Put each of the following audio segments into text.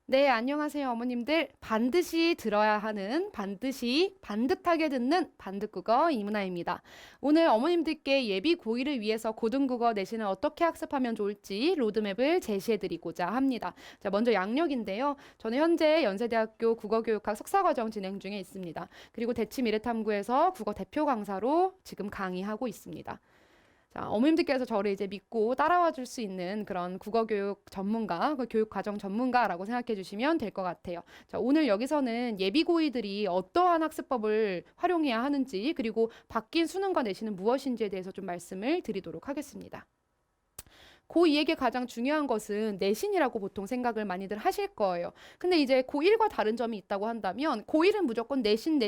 네, 안녕하세요, 어머님들. 반드시 들어야 하는, 반드시 반듯하게 듣는 반듯국어 이문화입니다. 오늘 어머님들께 예비 고1을 위해서 고등국어 내신을 어떻게 학습하면 좋을지 로드맵을 제시해드리고자 합니다. 자, 먼저 양력인데요. 저는 현재 연세대학교 국어교육학 석사과정 진행 중에 있습니다. 그리고 대치미래탐구에서 국어 대표 강사로 지금 강의하고 있습니다. 자, 어머님들께서 저를 이제 믿고 따라와 줄 수 있는 그런 국어교육 전문가, 그 교육과정 전문가라고 생각해 주시면 될 것 같아요. 자, 오늘 여기서는 예비고이들이 어떠한 학습법을 활용해야 하는지, 그리고 바뀐 수능과 내신은 무엇인지에 대해서 좀 말씀을 드리도록 하겠습니다. 고2에게 가장 중요한 것은 내신이라고 보통 생각을 많이들 하실 거예요. 근데 이제 고1과 다른 점이 있다고 한다면 고1은 무조건 내신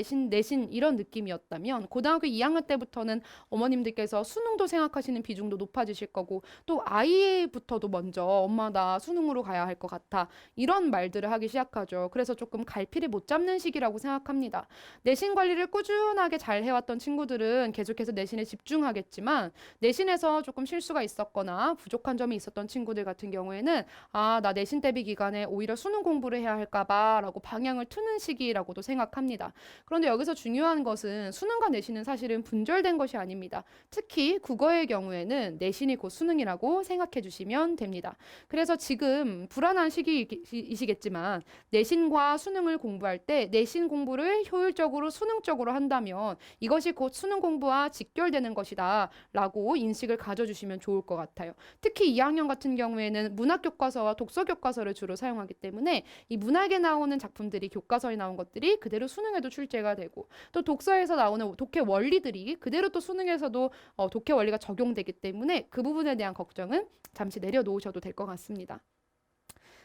이런 느낌이었다면 고등학교 2학년 때부터는 어머님들께서 수능도 생각하시는 비중도 높아지실 거고 또 아이부터도 먼저 엄마 나 수능으로 가야 할 것 같아 이런 말들을 하기 시작하죠. 그래서 조금 갈피를 못 잡는 시기라고 생각합니다. 내신 관리를 꾸준하게 잘 해왔던 친구들은 계속해서 내신에 집중하겠지만 내신에서 조금 실수가 있었거나 부족한 점이 있었던 친구들 같은 경우에는 나 내신 대비 기간에 오히려 수능 공부를 해야 할까 봐라고 방향을 트는 시기라고도 생각합니다. 그런데 여기서 중요한 것은 수능과 내신은 사실은 분절된 것이 아닙니다. 특히 국어의 경우에는 내신이 곧 수능이라고 생각해 주시면 됩니다. 그래서 지금 불안한 시기이시겠지만 내신과 수능을 공부할 때 내신 공부를 효율적으로 수능적으로 한다면 이것이 곧 수능 공부와 직결되는 것이다 라고 인식을 가져주시면 좋을 것 같아요. 특히 2학년 같은 경우에는 문학 교과서와 독서 교과서를 주로 사용하기 때문에 이 문학에 나오는 작품들이 교과서에 나온 것들이 그대로 수능에도 출제가 되고 또 독서에서 나오는 독해 원리들이 그대로 또 수능에서도 독해 원리가 적용되기 때문에 그 부분에 대한 걱정은 잠시 내려놓으셔도 될 것 같습니다.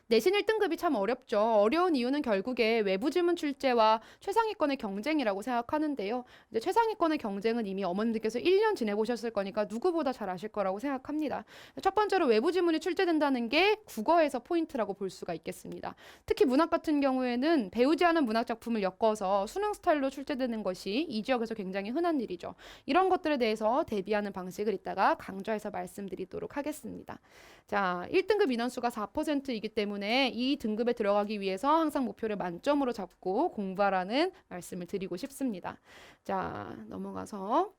내신 1등급이 참 어렵죠. 어려운 이유는 결국에 외부 지문 출제와 최상위권의 경쟁이라고 생각하는데요. 이제 최상위권의 경쟁은 이미 어머님들께서 1년 지내보셨을 거니까 누구보다 잘 아실 거라고 생각합니다. 첫 번째로 외부 지문이 출제된다는 게 국어에서 포인트라고 볼 수가 있겠습니다. 특히 문학 같은 경우에는 배우지 않은 문학 작품을 엮어서 수능 스타일로 출제되는 것이 이 지역에서 굉장히 흔한 일이죠. 이런 것들에 대해서 대비하는 방식을 이따가 강조해서 말씀드리도록 하겠습니다. 자, 1등급 인원수가 4%이기 때문에 이 등급에 들어가기 위해서 항상 목표를 만점으로 잡고 공부하라는 말씀을 드리고 싶습니다. 자, 넘어가서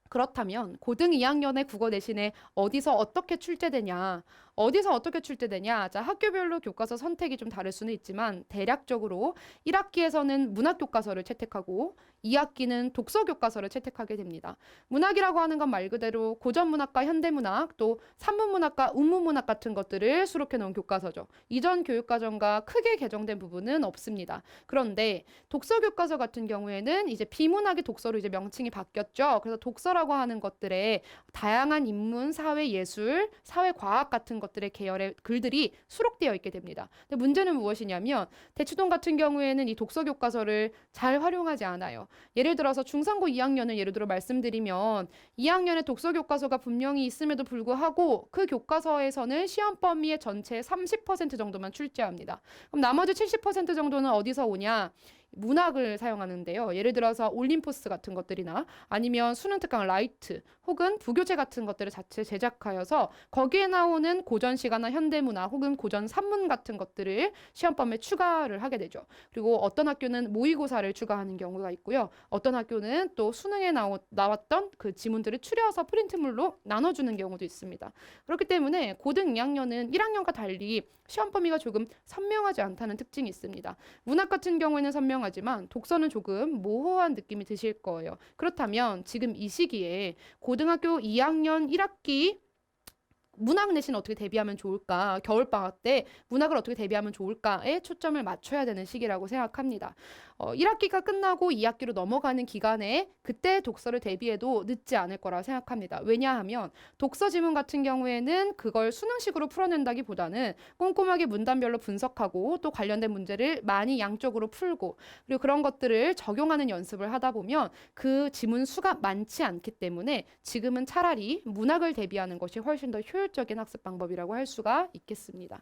그렇다면 고등 2학년의 국어 내신에 어디서 어떻게 출제되냐? 어디서 어떻게 출제되냐? 자, 학교별로 교과서 선택이 좀 다를 수는 있지만 대략적으로 1학기에서는 문학 교과서를 채택하고 2학기는 독서 교과서를 채택하게 됩니다. 문학이라고 하는 건 말 그대로 고전 문학과 현대 문학, 또 산문 문학과 운문 문학 같은 것들을 수록해 놓은 교과서죠. 이전 교육 과정과 크게 개정된 부분은 없습니다. 그런데 독서 교과서 같은 경우에는 이제 비문학의 독서로 이제 명칭이 바뀌었죠. 그래서 독서라고 하는 것들에 다양한 인문, 사회, 예술, 사회 과학 같은 것들의 계열의 글들이 수록되어 있게 됩니다. 근데 문제는 무엇이냐면 대치동 같은 경우에는 이 독서 교과서를 잘 활용하지 않아요. 예를 들어서 중상고 2학년을 예를 들어 말씀드리면 2학년에 독서 교과서가 분명히 있음에도 불구하고 그 교과서에서는 시험 범위의 전체의 30% 정도만 출제합니다. 그럼 나머지 70% 정도는 어디서 오냐? 문학을 사용하는데요. 예를 들어서 올림포스 같은 것들이나 아니면 수능 특강 라이트 혹은 부교재 같은 것들을 자체 제작하여서 거기에 나오는 고전 시가나 현대문화 혹은 고전 산문 같은 것들을 시험범에 추가를 하게 되죠. 그리고 어떤 학교는 모의고사를 추가하는 경우가 있고요. 어떤 학교는 또 수능에 나왔던 그 지문들을 추려서 프린트물로 나눠주는 경우도 있습니다. 그렇기 때문에 고등 2학년은 1학년과 달리 시험 범위가 조금 선명하지 않다는 특징이 있습니다. 문학 같은 경우에는 선명하지만 독서는 조금 모호한 느낌이 드실 거예요. 그렇다면 지금 이 시기에 고등학교 2학년 1학기 문학 내신 어떻게 대비하면 좋을까? 겨울방학 때 문학을 어떻게 대비하면 좋을까에 초점을 맞춰야 되는 시기라고 생각합니다. 1학기가 끝나고 2학기로 넘어가는 기간에 그때 독서를 대비해도 늦지 않을 거라 생각합니다. 왜냐하면 독서 지문 같은 경우에는 그걸 수능식으로 풀어낸다기보다는 꼼꼼하게 문단별로 분석하고 또 관련된 문제를 많이 양쪽으로 풀고 그리고 그런 것들을 적용하는 연습을 하다 보면 그 지문 수가 많지 않기 때문에 지금은 차라리 문학을 대비하는 것이 훨씬 더 효율적인 학습 방법이라고 할 수가 있겠습니다.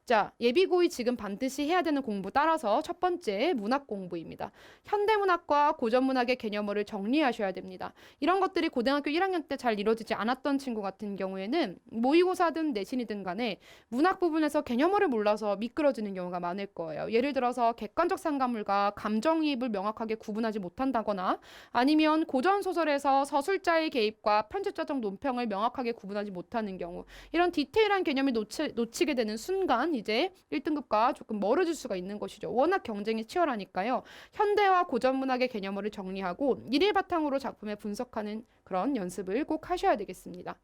자, 예비고의 지금 반드시 해야 되는 공부 따라서 첫 번째 문학 공부입니다. 현대문학과 고전문학의 개념어를 정리하셔야 됩니다. 이런 것들이 고등학교 1학년 때 잘 이루어지지 않았던 친구 같은 경우에는 모의고사든 내신이든 간에 문학 부분에서 개념어를 몰라서 미끄러지는 경우가 많을 거예요. 예를 들어서 객관적 상관물과 감정이입을 명확하게 구분하지 못한다거나 아니면 고전소설에서 서술자의 개입과 편집자적 논평을 명확하게 구분하지 못하는 경우, 이런 디테일한 개념이 놓치게 되는 순간 이제 1등급과 조금 멀어질 수가 있는 것이죠. 워낙 경쟁이 치열하니까요. 현대와 고전 문학의 개념어를 정리하고 이를 바탕으로 작품을 분석하는 그런 연습을 꼭 하셔야 되겠습니다.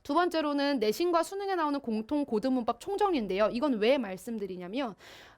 두 번째로는 내신과 수능에 나오는 공통 고등문법 총정리인데요. 이건 왜 말씀드리냐면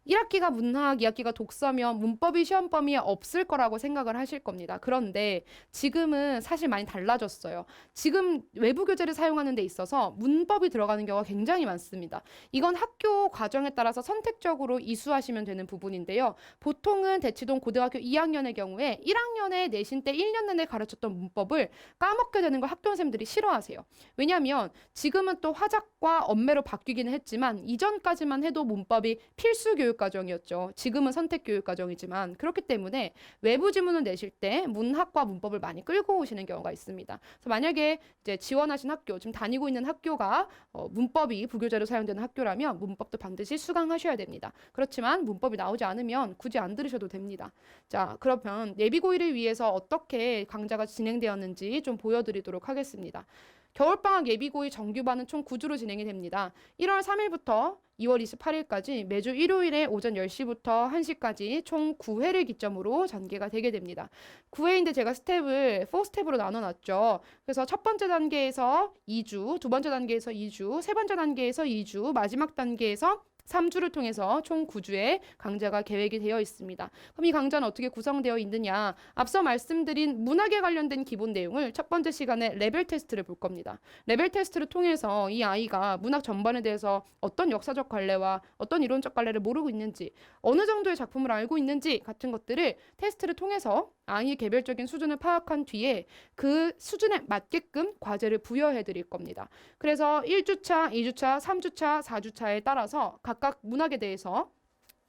1학기가 문학, 2학기가 독서면 문법이 시험 범위에 없을 거라고 생각을 하실 겁니다. 그런데 지금은 사실 많이 달라졌어요. 지금 외부 교재를 사용하는 데 있어서 문법이 들어가는 경우가 굉장히 많습니다. 이건 학교 과정에 따라서 선택적으로 이수하시면 되는 부분인데요. 보통은 대치동 고등학교 2학년의 경우에 1학년에 내신 때 1년 내내 가르쳤던 문법을 까먹게 되는 걸 학교선생님들이 싫어하세요. 왜냐하면 지금은 또 화작과 언매로 바뀌기는 했지만 이전까지만 해도 문법이 필수 교육 과정이었죠. 지금은 선택 교육 과정이지만 그렇기 때문에 외부 지문을 내실 때 문학과 문법을 많이 끌고 오시는 경우가 있습니다. 그래서 만약에 이제 지원하신 학교, 지금 다니고 있는 학교가 문법이 부교재로 사용되는 학교라면 문법도 반드시 수강하셔야 됩니다. 그렇지만 문법이 나오지 않으면 굳이 안 들으셔도 됩니다. 자, 그러면 예비고일을 위해서 어떻게 강좌가 진행되었는지 좀 보여드리도록 하겠습니다. 겨울방학 예비고의 정규반은 총 9주로 진행이 됩니다. 1월 3일부터 2월 28일까지 매주 일요일에 오전 10시부터 1시까지 총 9회를 기점으로 전개가 되게 됩니다. 9회인데 제가 스텝을 4스텝으로 나눠놨죠. 그래서 첫 번째 단계에서 2주, 두 번째 단계에서 2주, 세 번째 단계에서 2주, 마지막 단계에서 3주를 통해서 총 9주의 강좌가 계획이 되어 있습니다. 그럼 이 강좌는 어떻게 구성되어 있느냐? 앞서 말씀드린 문학에 관련된 기본 내용을 첫 번째 시간에 레벨 테스트를 볼 겁니다. 레벨 테스트를 통해서 이 아이가 문학 전반에 대해서 어떤 역사적 관례와 어떤 이론적 관례를 모르고 있는지, 어느 정도의 작품을 알고 있는지 같은 것들을 테스트를 통해서 아이의 개별적인 수준을 파악한 뒤에 그 수준에 맞게끔 과제를 부여해 드릴 겁니다. 그래서 1주차, 2주차, 3주차, 4주차에 따라서 각각 문학에 대해서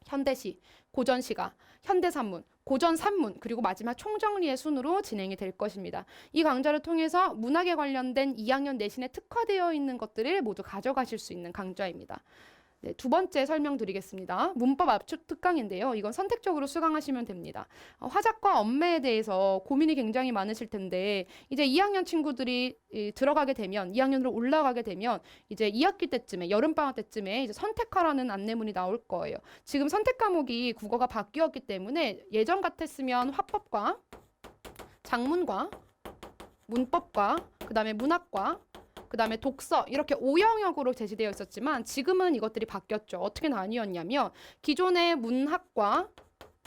현대시, 고전시가, 현대산문, 고전산문, 그리고 마지막 총정리의 순으로 진행이 될 것입니다. 이 강좌를 통해서 문학에 관련된 2학년 내신에 특화되어 있는 것들을 모두 가져가실 수 있는 강좌입니다. 네, 두 번째 설명드리겠습니다. 문법 압축 특강인데요. 이건 선택적으로 수강하시면 됩니다. 화작과 언매에 대해서 고민이 굉장히 많으실 텐데 이제 2학년 친구들이 들어가게 되면 2학년으로 올라가게 되면 이제 2학기 때쯤에 여름방학 때쯤에 이제 선택하라는 안내문이 나올 거예요. 지금 선택 과목이 국어가 바뀌었기 때문에 예전 같았으면 화법과 작문과 문법과 그다음에 문학과 그다음에 독서 이렇게 5영역으로 제시되어 있었지만 지금은 이것들이 바뀌었죠. 어떻게 나뉘었냐면 기존의 문학과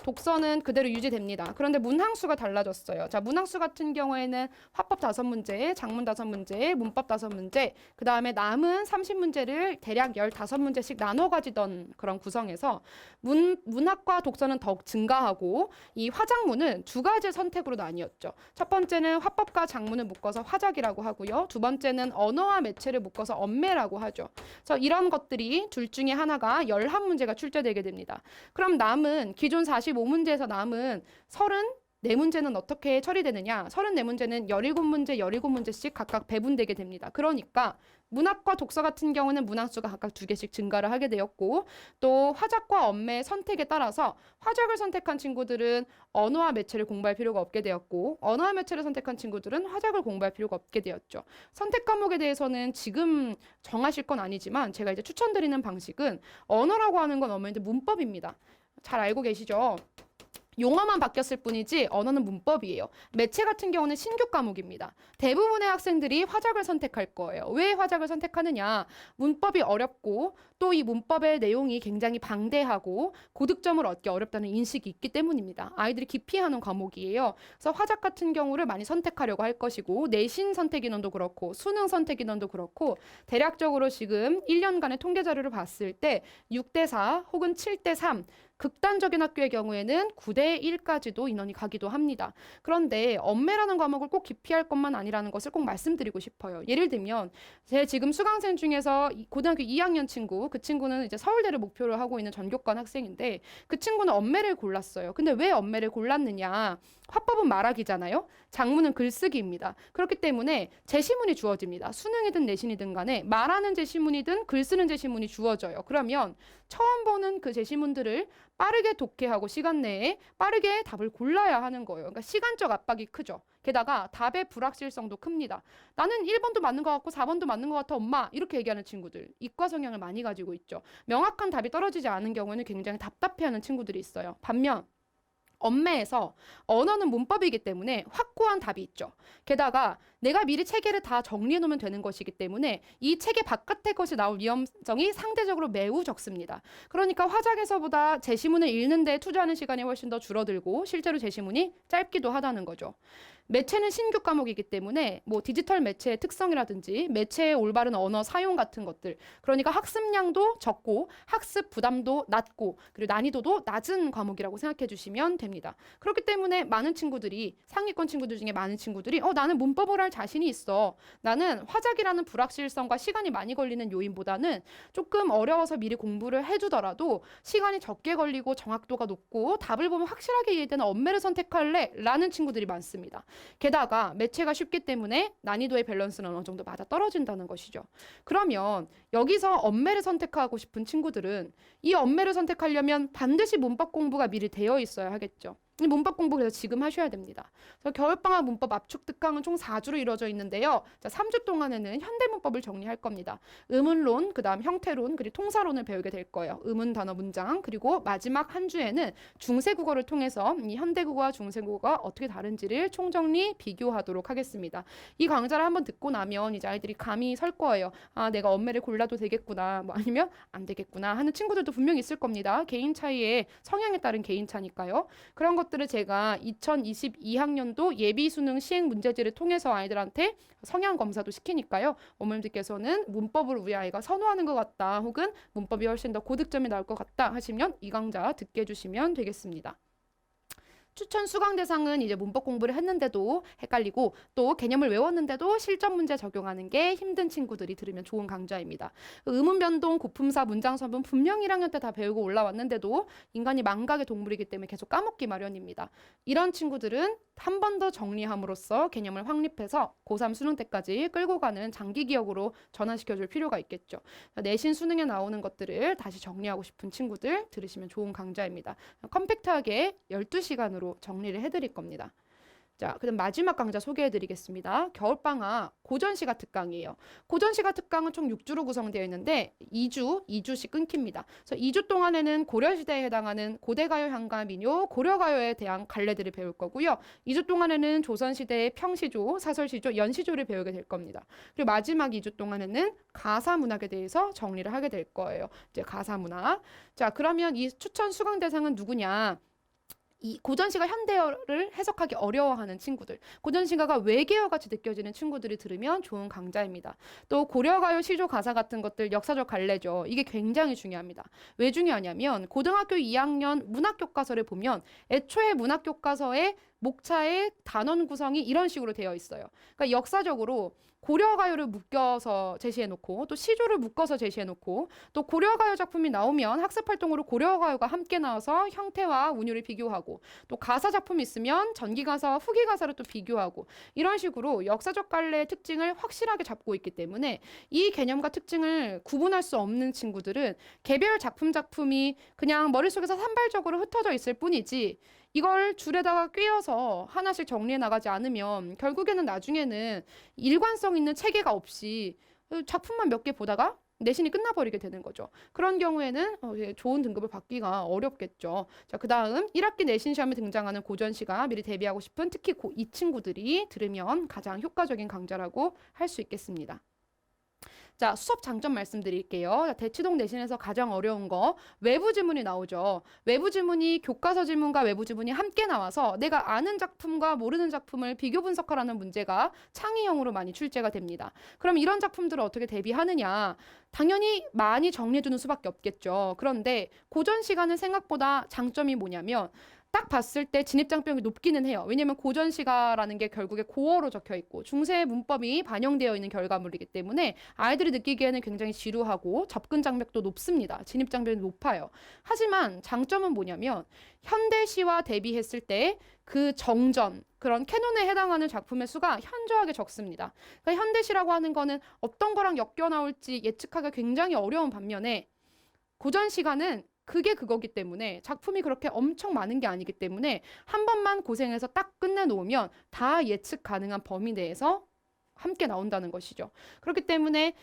독서는 그대로 유지됩니다. 그런데 문항수가 달라졌어요. 자, 문항수 같은 경우에는 화법 5문제, 작문 5문제, 문법 5문제, 그 다음에 남은 30문제를 대략 15문제씩 나눠 가지던 그런 구성에서 문학과 독서는 더욱 증가하고 이 화작문은 두 가지 선택으로 나뉘었죠. 첫 번째는 화법과 작문을 묶어서 화작이라고 하고요. 두 번째는 언어와 매체를 묶어서 언매라고 하죠. 그래서 이런 것들이 둘 중에 하나가 11문제가 출제되게 됩니다. 그럼 남은 기존 45문제에서 남은 34문제는 어떻게 처리되느냐? 34문제는 17문제, 17문제씩 각각 배분되게 됩니다. 그러니까 문학과 독서 같은 경우는 문항수가 각각 2개씩 증가를 하게 되었고 또 화작과 언매의 선택에 따라서 화작을 선택한 친구들은 언어와 매체를 공부할 필요가 없게 되었고 언어와 매체를 선택한 친구들은 화작을 공부할 필요가 없게 되었죠. 선택 과목에 대해서는 지금 정하실 건 아니지만 제가 이제 추천드리는 방식은 언어라고 하는 건 어머니들 문법입니다. 잘 알고 계시죠? 용어만 바뀌었을 뿐이지 언어는 문법이에요. 매체 같은 경우는 신규 과목입니다. 대부분의 학생들이 화작을 선택할 거예요. 왜 화작을 선택하느냐? 문법이 어렵고 또 이 문법의 내용이 굉장히 방대하고 고득점을 얻기 어렵다는 인식이 있기 때문입니다. 아이들이 기피하는 과목이에요. 그래서 화작 같은 경우를 많이 선택하려고 할 것이고 내신 선택 인원도 그렇고 수능 선택 인원도 그렇고 대략적으로 지금 1년간의 통계 자료를 봤을 때 6대4 혹은 7대3 극단적인 학교의 경우에는 9대 1까지도 인원이 가기도 합니다. 그런데 엄매라는 과목을 꼭 기피할 것만 아니라는 것을 꼭 말씀드리고 싶어요. 예를 들면 제 지금 수강생 중에서 고등학교 2학년 친구, 그 친구는 이제 서울대를 목표로 하고 있는 전교권 학생인데 그 친구는 엄매를 골랐어요. 근데 왜 엄매를 골랐느냐? 화법은 말하기잖아요. 작문은 글쓰기입니다. 그렇기 때문에 제시문이 주어집니다. 수능이든 내신이든 간에 말하는 제시문이든 글 쓰는 제시문이 주어져요. 그러면 처음 보는 그 제시문들을 빠르게 독해하고 시간 내에 빠르게 답을 골라야 하는 거예요. 그러니까 시간적 압박이 크죠. 게다가 답의 불확실성도 큽니다. 나는 1번도 맞는 것 같고 4번도 맞는 것 같아 엄마 이렇게 얘기하는 친구들 이과 성향을 많이 가지고 있죠. 명확한 답이 떨어지지 않은 경우에는 굉장히 답답해하는 친구들이 있어요. 반면 엄매에서 언어는 문법이기 때문에 확고한 답이 있죠. 게다가 내가 미리 체계를 다 정리해 놓으면 되는 것이기 때문에 이 체계 바깥의 것이 나올 위험성이 상대적으로 매우 적습니다. 그러니까 화작에서보다 제시문을 읽는 데 투자하는 시간이 훨씬 더 줄어들고 실제로 제시문이 짧기도 하다는 거죠. 매체는 신규 과목이기 때문에 뭐 디지털 매체의 특성이라든지 매체의 올바른 언어 사용 같은 것들, 그러니까 학습량도 적고 학습 부담도 낮고 그리고 난이도도 낮은 과목이라고 생각해 주시면 됩니다. 그렇기 때문에 많은 친구들이 상위권 친구들 중에 많은 친구들이 나는 문법을 할 자신이 있어. 나는 화작이라는 불확실성과 시간이 많이 걸리는 요인보다는 조금 어려워서 미리 공부를 해두더라도 시간이 적게 걸리고 정확도가 높고 답을 보면 확실하게 이해되는 엄매를 선택할래 라는 친구들이 많습니다. 게다가 매체가 쉽기 때문에 난이도의 밸런스는 어느 정도 맞아 떨어진다는 것이죠. 그러면 여기서 엄매를 선택하고 싶은 친구들은 이 엄매를 선택하려면 반드시 문법 공부가 미리 되어 있어야 하겠죠. 문법 공부 그래서 지금 하셔야 됩니다. 그래서 겨울방학 문법 압축 특강은 총 4주로 이루어져 있는데요. 자, 3주 동안에는 현대문법을 정리할 겁니다. 의문론, 그다음 형태론, 그리고 통사론을 배우게 될 거예요. 의문, 단어, 문장, 그리고 마지막 한 주에는 중세국어를 통해서 이 현대국어와 중세국어가 어떻게 다른지를 총정리 비교하도록 하겠습니다. 이 강좌를 한번 듣고 나면 이제 아이들이 감이 설 거예요. 아, 내가 엄매를 골라도 되겠구나, 뭐 아니면 안 되겠구나 하는 친구들도 분명히 있을 겁니다. 개인 차이에 성향에 따른 개인 차니까요. 그런 것들을 제가 2022학년도 예비수능 시행 문제지를 통해서 아이들한테 성향 검사도 시키니까요. 어머님들께서는 문법을 우리 아이가 선호하는 것 같다 혹은 문법이 훨씬 더 고득점이 나올 것 같다 하시면 이 강좌 듣게 해주시면 되겠습니다. 추천 수강 대상은 이제 문법 공부를 했는데도 헷갈리고 또 개념을 외웠는데도 실전 문제 적용하는 게 힘든 친구들이 들으면 좋은 강좌입니다. 의문 변동, 고품사, 문장 선분 분명 1학년 때 다 배우고 올라왔는데도 인간이 망각의 동물이기 때문에 계속 까먹기 마련입니다. 이런 친구들은 한 번 더 정리함으로써 개념을 확립해서 고3 수능 때까지 끌고 가는 장기 기억으로 전환시켜줄 필요가 있겠죠. 내신 수능에 나오는 것들을 다시 정리하고 싶은 친구들 들으시면 좋은 강좌입니다. 컴팩트하게 12시간으로 정리를 해드릴 겁니다. 자, 그럼 마지막 강좌 소개해드리겠습니다. 겨울방학 고전시가 특강이에요. 고전시가 특강은 총 6주로 구성되어 있는데 2주씩 끊깁니다. 그래서 2주 동안에는 고려시대에 해당하는 고대가요, 향가, 민요, 고려가요에 대한 갈래들을 배울 거고요. 2주 동안에는 조선시대의 평시조, 사설시조, 연시조를 배우게 될 겁니다. 그리고 마지막 2주 동안에는 가사문학에 대해서 정리를 하게 될 거예요. 이제 가사문학. 자, 그러면 이 추천 수강 대상은 누구냐? 이 고전시가 현대어를 해석하기 어려워하는 친구들, 고전시가가 외계어 같이 느껴지는 친구들이 들으면 좋은 강좌입니다. 또 고려가요 시조 가사 같은 것들 역사적 갈래죠. 이게 굉장히 중요합니다. 왜 중요하냐면 고등학교 2학년 문학교과서를 보면 애초에 문학교과서의 목차의 단원 구성이 이런 식으로 되어 있어요. 그러니까 역사적으로 고려가요를 묶어서 제시해놓고 또 시조를 묶어서 제시해놓고 또 고려가요 작품이 나오면 학습활동으로 고려가요가 함께 나와서 형태와 운율을 비교하고 또 가사 작품이 있으면 전기가사와 후기가사를 또 비교하고 이런 식으로 역사적 갈래의 특징을 확실하게 잡고 있기 때문에 이 개념과 특징을 구분할 수 없는 친구들은 개별 작품이 그냥 머릿속에서 산발적으로 흩어져 있을 뿐이지 이걸 줄에다가 꿰어서 하나씩 정리해 나가지 않으면 결국에는 나중에는 일관성 있는 체계가 없이 작품만 몇 개 보다가 내신이 끝나버리게 되는 거죠. 그런 경우에는 좋은 등급을 받기가 어렵겠죠. 자, 그 다음 1학기 내신 시험에 등장하는 고전시가 미리 대비하고 싶은 특히 고2 친구들이 들으면 가장 효과적인 강좌라고 할 수 있겠습니다. 자, 수업 장점 말씀드릴게요. 자, 대치동 내신에서 가장 어려운 거 외부 지문이 나오죠. 외부 지문이 교과서 지문과 외부 지문이 함께 나와서 내가 아는 작품과 모르는 작품을 비교 분석하라는 문제가 창의형으로 많이 출제가 됩니다. 그럼 이런 작품들을 어떻게 대비하느냐? 당연히 많이 정리해주는 수밖에 없겠죠. 그런데 고전 시간은 생각보다 장점이 뭐냐면 딱 봤을 때 진입장벽이 높기는 해요. 왜냐면 고전시가라는 게 결국에 고어로 적혀 있고 중세 문법이 반영되어 있는 결과물이기 때문에 아이들이 느끼기에는 굉장히 지루하고 접근 장벽도 높습니다. 진입장벽이 높아요. 하지만 장점은 뭐냐면 현대시와 대비했을 때 그 정전, 그런 캐논에 해당하는 작품의 수가 현저하게 적습니다. 그러니까 현대시라고 하는 거는 어떤 거랑 엮여 나올지 예측하기가 굉장히 어려운 반면에 고전시가는 그게 그거기 때문에 작품이 그렇게 엄청 많은 게 아니기 때문에 한 번만 고생해서 딱 끝내놓으면 다 예측 가능한 범위 내에서 함께 나온다는 것이죠. 그렇기 때문에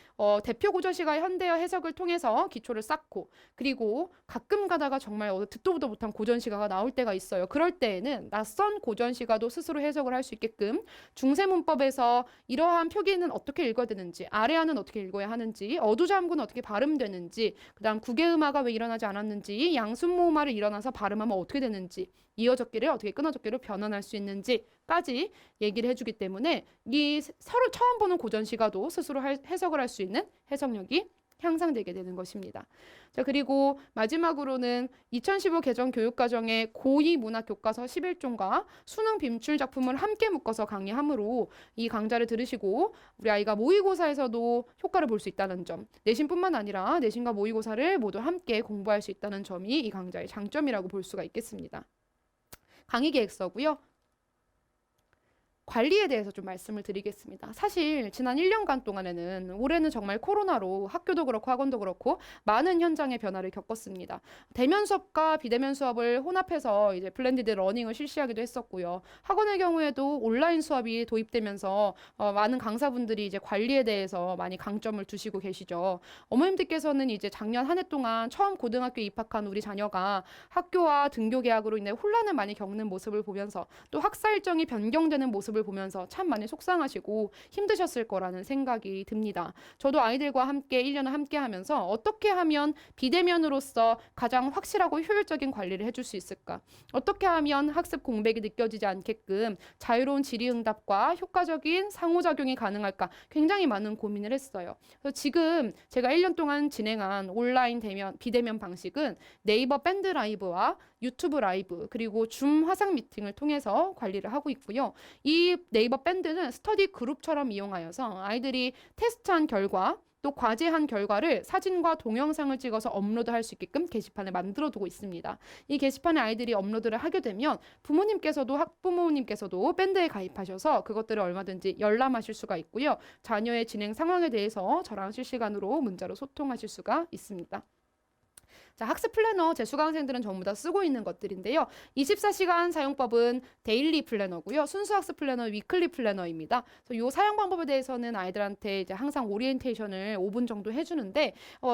대표 고전시가 현대어 해석을 통해서 기초를 쌓고 그리고 가끔 가다가 정말 듣도 보도 못한 고전시가가 나올 때가 있어요. 그럴 때에는 낯선 고전시가도 스스로 해석을 할 수 있게끔 중세문법에서 이러한 표기는 어떻게 읽어야 되는지 아래하는 어떻게 읽어야 하는지 어두잠구는 어떻게 발음되는지 그다음 구개음화가 왜 일어나지 않았는지 양순모음화를 일어나서 발음하면 어떻게 되는지 이어적기를 어떻게 끊어적기로 변환할 수 있는지까지 얘기를 해주기 때문에 이 서로 처음 보는 고전시가도 스스로 해석을 할 수 있는 해석력이 향상되게 되는 것입니다. 자, 그리고 마지막으로는 2015 개정 교육과정의 고2 문학교과서 11종과 수능 빔출 작품을 함께 묶어서 강의하므로 이 강좌를 들으시고 우리 아이가 모의고사에서도 효과를 볼 수 있다는 점, 내신뿐만 아니라 내신과 모의고사를 모두 함께 공부할 수 있다는 점이 이 강좌의 장점이라고 볼 수가 있겠습니다. 강의 계획서고요. 관리에 대해서 좀 말씀을 드리겠습니다. 사실 지난 1년간 동안에는 올해는 정말 코로나로 학교도 그렇고 학원도 그렇고 많은 현장의 변화를 겪었습니다. 대면 수업과 비대면 수업을 혼합해서 이제 블렌디드 러닝을 실시하기도 했었고요. 학원의 경우에도 온라인 수업이 도입되면서 많은 강사분들이 이제 관리에 대해서 많이 강점을 두시고 계시죠. 어머님들께서는 이제 작년 한 해 동안 처음 고등학교에 입학한 우리 자녀가 학교와 등교 계약으로 인해 혼란을 많이 겪는 모습을 보면서 또 학사 일정이 변경되는 모습을 보면서 참 많이 속상하시고 힘드셨을 거라는 생각이 듭니다. 저도 아이들과 함께 1년을 함께 하면서 어떻게 하면 비대면으로서 가장 확실하고 효율적인 관리를 해줄 수 있을까? 어떻게 하면 학습 공백이 느껴지지 않게끔 자유로운 질의응답과 효과적인 상호작용이 가능할까? 굉장히 많은 고민을 했어요. 그래서 지금 제가 1년 동안 진행한 온라인 비대면 방식은 네이버 밴드 라이브와 유튜브 라이브 그리고 줌 화상 미팅을 통해서 관리를 하고 있고요. 이 네이버 밴드는 스터디 그룹처럼 이용하여서 아이들이 테스트한 결과 또 과제한 결과를 사진과 동영상을 찍어서 업로드할 수 있게끔 게시판을 만들어 두고 있습니다. 이 게시판에 아이들이 업로드를 하게 되면 부모님께서도 학부모님께서도 밴드에 가입하셔서 그것들을 얼마든지 열람하실 수가 있고요. 자녀의 진행 상황에 대해서 저랑 실시간으로 문자로 소통하실 수가 있습니다. 자, 학습 플래너 제 수강생들은 전부 다 쓰고 있는 것들인데요. 24시간 사용법은 데일리 플래너고요. 순수 학습 플래너 위클리 플래너입니다. 그래서 이 사용 방법에 대해서는 아이들한테 이제 항상 오리엔테이션을 5분 정도 해주는데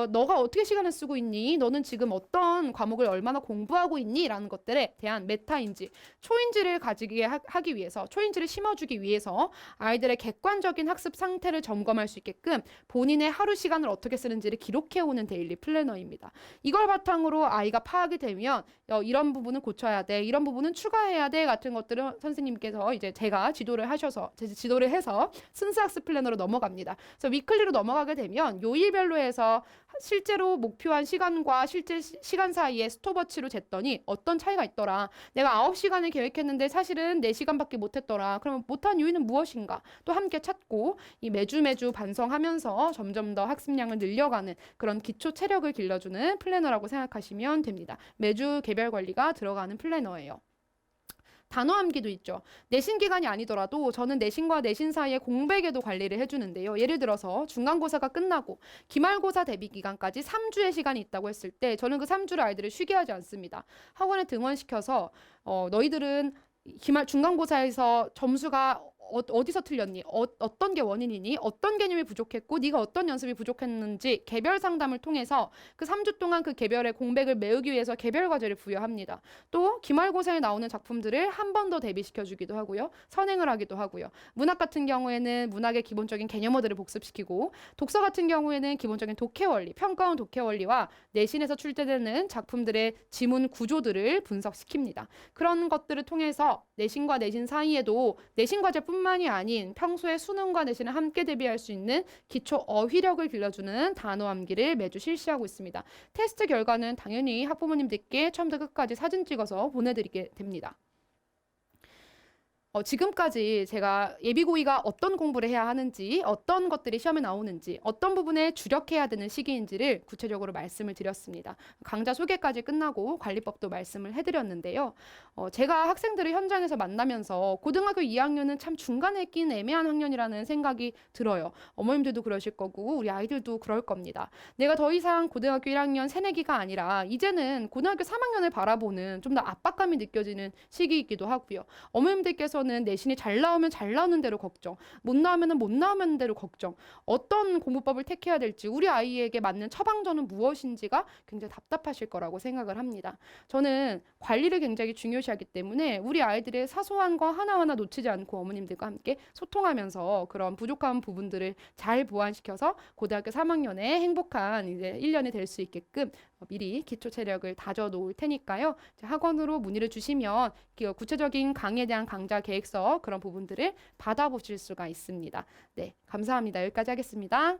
너가 어떻게 시간을 쓰고 있니? 너는 지금 어떤 과목을 얼마나 공부하고 있니? 라는 것들에 대한 메타인지, 초인지를 가지게 하기 위해서, 초인지를 심어주기 위해서 아이들의 객관적인 학습 상태를 점검할 수 있게끔 본인의 하루 시간을 어떻게 쓰는지를 기록해오는 데일리 플래너입니다. 이걸 바탕으로 아이가 파악이 되면 이런 부분은 고쳐야 돼, 이런 부분은 추가해야 돼 같은 것들은 선생님께서 이제 제가 지도를 해서 순수학습 플래너로 넘어갑니다. 그래서 위클리로 넘어가게 되면 요일별로 해서 실제로 목표한 시간과 실제 시간 사이에 스톱워치로 쟀더니 어떤 차이가 있더라. 내가 9시간을 계획했는데 사실은 4시간밖에 못했더라. 그러면 못한 요인은 무엇인가? 또 함께 찾고 이 매주 반성하면서 점점 더 학습량을 늘려가는 그런 기초 체력을 길러주는 플래너라고 생각하시면 됩니다. 매주 개별 관리가 들어가는 플래너예요. 단어 암기도 있죠. 내신 기간이 아니더라도 저는 내신과 내신 사이에 공백에도 관리를 해주는데요. 예를 들어서 중간고사가 끝나고 기말고사 대비 기간까지 3주의 시간이 있다고 했을 때 저는 그 3주를 아이들을 쉬게 하지 않습니다. 학원에 등원시켜서 너희들은 중간고사에서 점수가 어디서 틀렸니? 어떤 게 원인이니? 어떤 개념이 부족했고 네가 어떤 연습이 부족했는지 개별 상담을 통해서 그 3주 동안 그 개별의 공백을 메우기 위해서 개별 과제를 부여합니다. 또 기말고사에 나오는 작품들을 한 번 더 대비시켜 주기도 하고요. 선행을 하기도 하고요. 문학 같은 경우에는 문학의 기본적인 개념어들을 복습시키고 독서 같은 경우에는 기본적인 독해 원리, 평가원 독해 원리와 내신에서 출제되는 작품들의 지문 구조들을 분석시킵니다. 그런 것들을 통해서 내신과 내신 사이에도 내신 과제뿐만이 아닌 평소에 수능과 내신을 함께 대비할 수 있는 기초 어휘력을 길러주는 단어 암기를 매주 실시하고 있습니다. 테스트 결과는 당연히 학부모님들께 처음부터 끝까지 사진 찍어서 보내드리게 됩니다. 지금까지 제가 예비고의가 어떤 공부를 해야 하는지, 어떤 것들이 시험에 나오는지, 어떤 부분에 주력해야 되는 시기인지를 구체적으로 말씀을 드렸습니다. 강좌 소개까지 끝나고 관리법도 말씀을 해드렸는데요. 제가 학생들을 현장에서 만나면서 고등학교 2학년은 참 중간에 낀 애매한 학년이라는 생각이 들어요. 어머님들도 그러실 거고 우리 아이들도 그럴 겁니다. 내가 더 이상 고등학교 1학년 새내기가 아니라 이제는 고등학교 3학년을 바라보는 좀 더 압박감이 느껴지는 시기이기도 하고요. 어머님들께서는 내신이 잘 나오면 잘 나오는 대로 걱정, 못 나오면 못 나오는 대로 걱정, 어떤 공부법을 택해야 될지, 우리 아이에게 맞는 처방전은 무엇인지가 굉장히 답답하실 거라고 생각을 합니다. 저는 관리를 굉장히 중요시하기 때문에 우리 아이들의 사소한 거 하나하나 놓치지 않고 어머님들과 함께 소통하면서 그런 부족한 부분들을 잘 보완시켜서 고등학교 3학년에 행복한 이제 1년이 될 수 있게끔 미리 기초 체력을 다져 놓을 테니까요. 학원으로 문의를 주시면 구체적인 강의에 대한 강좌 계획서 그런 부분들을 받아보실 수가 있습니다. 네, 감사합니다. 여기까지 하겠습니다.